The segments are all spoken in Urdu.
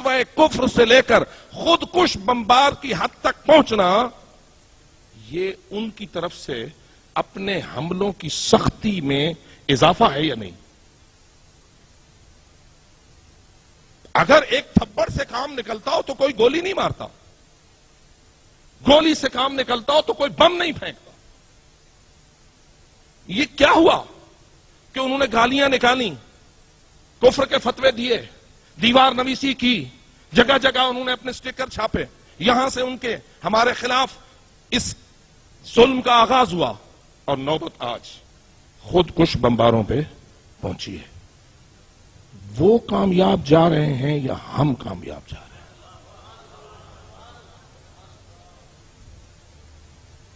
فتوی کفر سے لے کر خود کش بمبار کی حد تک پہنچنا، یہ ان کی طرف سے اپنے حملوں کی سختی میں اضافہ ہے یا نہیں؟ اگر ایک تھپڑ سے کام نکلتا ہو تو کوئی گولی نہیں مارتا، گولی سے کام نکلتا ہو تو کوئی بم نہیں پھینکتا۔ یہ کیا ہوا کہ انہوں نے گالیاں نکالی، کفر کے فتوے دیے، دیوار نویسی کی، جگہ جگہ انہوں نے اپنے سٹیکر چھاپے، یہاں سے ان کے ہمارے خلاف اس ظلم کا آغاز ہوا، اور نوبت آج خود کش بمباروں پہ پہنچی ہے۔ وہ کامیاب جا رہے ہیں یا ہم کامیاب جا رہے ہیں؟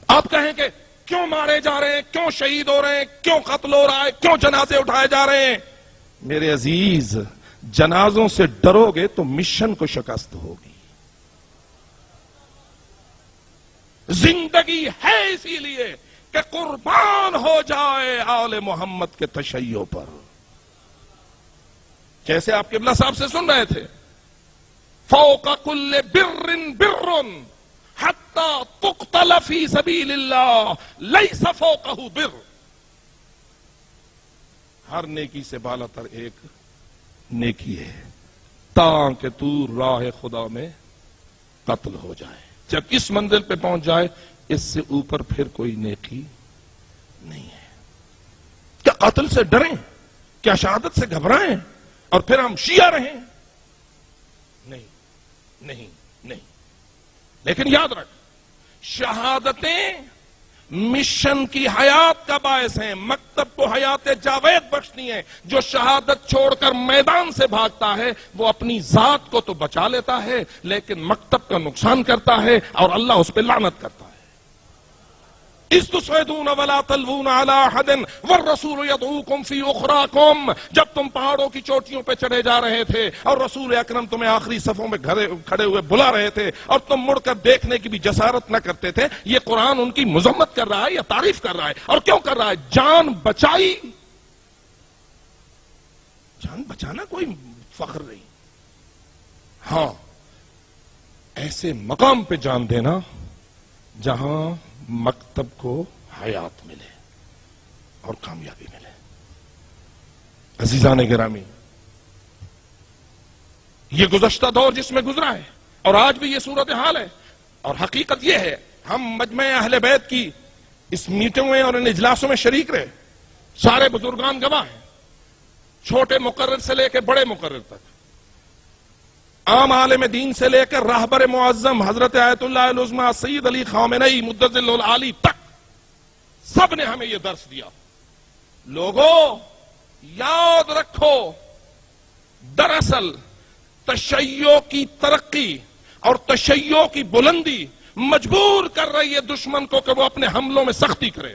آپ کہیں کہ کیوں مارے جا رہے ہیں، کیوں شہید ہو رہے ہیں، کیوں قتل ہو رہا ہے، کیوں جنازے اٹھائے جا رہے ہیں؟ میرے عزیز، جنازوں سے ڈرو گے تو مشن کو شکست ہوگی۔ زندگی ہے اسی لیے کہ قربان ہو جائے آل محمد کے تشیع پر۔ جیسے آپ قبلہ صاحب سے سن رہے تھے، فوق کل بر بر حتی تقتل فی سبیل اللہ لیس فوقہ بر۔ ہر نیکی سے بالا تر ایک نیکی ہے تاکہ تو راہ خدا میں قتل ہو جائے۔ جب اس منزل پہ پہنچ جائے، اس سے اوپر پھر کوئی نیکی نہیں ہے۔ کیا قتل سے ڈریں؟ کیا شہادت سے گھبرائیں اور پھر ہم شیعہ رہیں؟ نہیں نہیں نہیں۔ لیکن یاد رکھ، شہادتیں مشن کی حیات کا باعث ہیں، مکتب کو حیات جاوید بخشنی ہے۔ جو شہادت چھوڑ کر میدان سے بھاگتا ہے وہ اپنی ذات کو تو بچا لیتا ہے لیکن مکتب کا نقصان کرتا ہے اور اللہ اس پہ لعنت کرتا ہے۔ استصعدون ولا تلوون علی احد والرسول یدعوکم فی اخراکم۔ جب تم پہاڑوں کی چوٹیوں پہ چڑھے جا رہے تھے اور رسول اکرم تمہیں آخری صفوں میں کھڑے ہوئے بلا رہے تھے اور تم مڑ کر دیکھنے کی بھی جسارت نہ کرتے تھے، یہ قرآن ان کی مذمت کر رہا ہے یا تعریف کر رہا ہے؟ اور کیوں کر رہا ہے؟ جان بچائی۔ جان بچانا کوئی فخر نہیں، ہاں ایسے مقام پہ جان دینا جہاں مکتب کو حیات ملے اور کامیابی ملے۔ عزیزان گرامی، یہ گزشتہ دور جس میں گزرا ہے اور آج بھی یہ صورتحال ہے، اور حقیقت یہ ہے ہم مجمع اہل بیت کی اس میٹنگوں میں اور ان اجلاسوں میں شریک رہے، سارے بزرگان گواہ ہیں، چھوٹے مقرر سے لے کے بڑے مقرر تک، عام عالم دین سے لے کر راہبر معظم حضرت آیت اللہ العظمی سید علی خامنئی مدظل العالی تک، سب نے ہمیں یہ درس دیا۔ لوگوں یاد رکھو، دراصل تشیع کی ترقی اور تشیع کی بلندی مجبور کر رہی ہے دشمن کو کہ وہ اپنے حملوں میں سختی کرے۔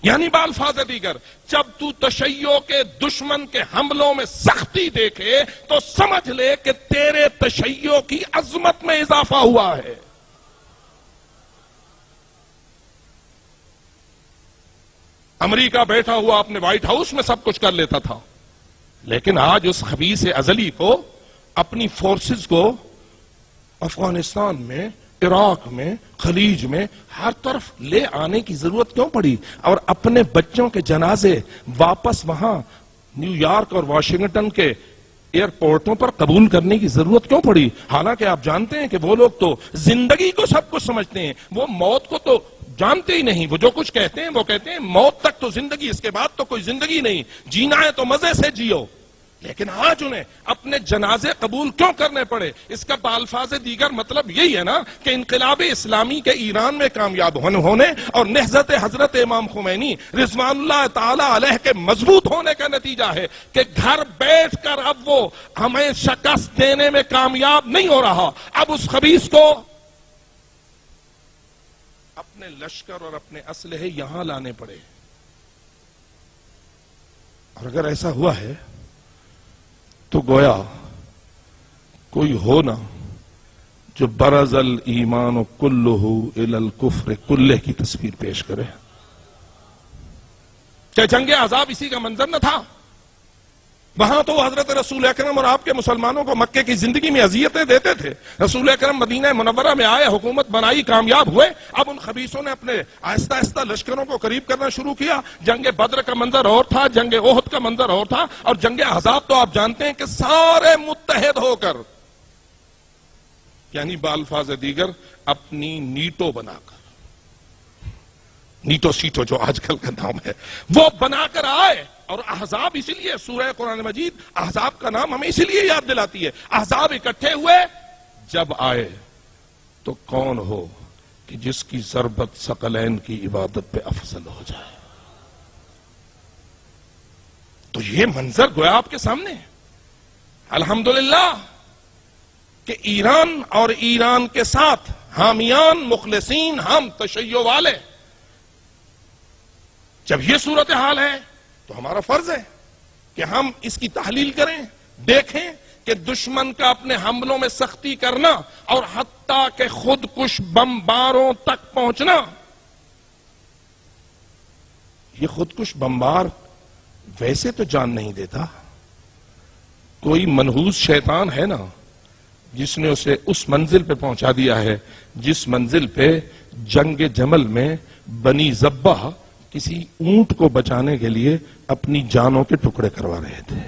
یعنی بالفاظ دیگر، جب تو تشیع کے دشمن کے حملوں میں سختی دیکھے تو سمجھ لے کہ تیرے تشیع کی عظمت میں اضافہ ہوا ہے۔ امریکہ بیٹھا ہوا اپنے وائٹ ہاؤس میں سب کچھ کر لیتا تھا، لیکن آج اس خبیث ازلی کو اپنی فورسز کو افغانستان میں، عراق میں، خلیج میں ہر طرف لے آنے کی ضرورت کیوں پڑی؟ اور اپنے بچوں کے جنازے واپس وہاں نیو یارک اور واشنگٹن کے ایئرپورٹوں پر قبول کرنے کی ضرورت کیوں پڑی؟ حالانکہ آپ جانتے ہیں کہ وہ لوگ تو زندگی کو سب کچھ سمجھتے ہیں، وہ موت کو تو جانتے ہی نہیں۔ وہ جو کچھ کہتے ہیں وہ کہتے ہیں موت تک تو زندگی، اس کے بعد تو کوئی زندگی نہیں، جینا ہے تو مزے سے جیو۔ لیکن آج انہیں اپنے جنازے قبول کیوں کرنے پڑے؟ اس کا بالفاظ دیگر مطلب یہی ہے نا کہ انقلاب اسلامی کے ایران میں کامیاب ہونے اور نہضت حضرت امام خمینی رضوان اللہ تعالی علیہ کے مضبوط ہونے کا نتیجہ ہے کہ گھر بیٹھ کر اب وہ ہمیں شکست دینے میں کامیاب نہیں ہو رہا، اب اس خبیث کو اپنے لشکر اور اپنے اسلحے یہاں لانے پڑے۔ اور اگر ایسا ہوا ہے تو گویا کوئی ہو نا جو برز الایمان کلہ الی الکفر کلہ کی تصویر پیش کرے۔ کیا جنگ احزاب اسی کا منظر نہ تھا؟ وہاں تو حضرت رسول اکرم اور آپ کے مسلمانوں کو مکے کی زندگی میں اذیتیں دیتے تھے. رسول اکرم مدینہ منورہ میں آئے, حکومت بنائی, کامیاب ہوئے. اب ان خبیثوں نے اپنے آہستہ آہستہ لشکروں کو قریب کرنا شروع کیا. جنگ بدر کا منظر اور تھا, جنگ احد کا منظر اور تھا, اور جنگ احزاب تو آپ جانتے ہیں کہ سارے متحد ہو کر, یعنی بالفاظ دیگر اپنی نیٹو بنا کر, نیٹو سیٹو جو آج کل کا نام ہے, وہ بنا کر آئے. اور احزاب اسی لیے سورہ قرآن مجید احزاب کا نام ہمیں اسی لیے یاد دلاتی ہے. احزاب اکٹھے ہوئے, جب آئے تو کون ہو کہ جس کی ضربت ثقلین کی عبادت پہ افضل ہو جائے. تو یہ منظر گویا آپ کے سامنے ہے. الحمدللہ کہ ایران اور ایران کے ساتھ حامیان, مخلصین, ہم تشیع والے, جب یہ صورتحال ہے تو ہمارا فرض ہے کہ ہم اس کی تحلیل کریں, دیکھیں کہ دشمن کا اپنے حملوں میں سختی کرنا اور حتیٰ کہ خود کش بمباروں تک پہنچنا. یہ خودکش بمبار ویسے تو جان نہیں دیتا, کوئی منحوس شیطان ہے نا جس نے اسے اس منزل پہ پہنچا دیا ہے جس منزل پہ جنگ جمل میں بنی ذبح کسی اونٹ کو بچانے کے لیے اپنی جانوں کے ٹکڑے کروا رہے تھے.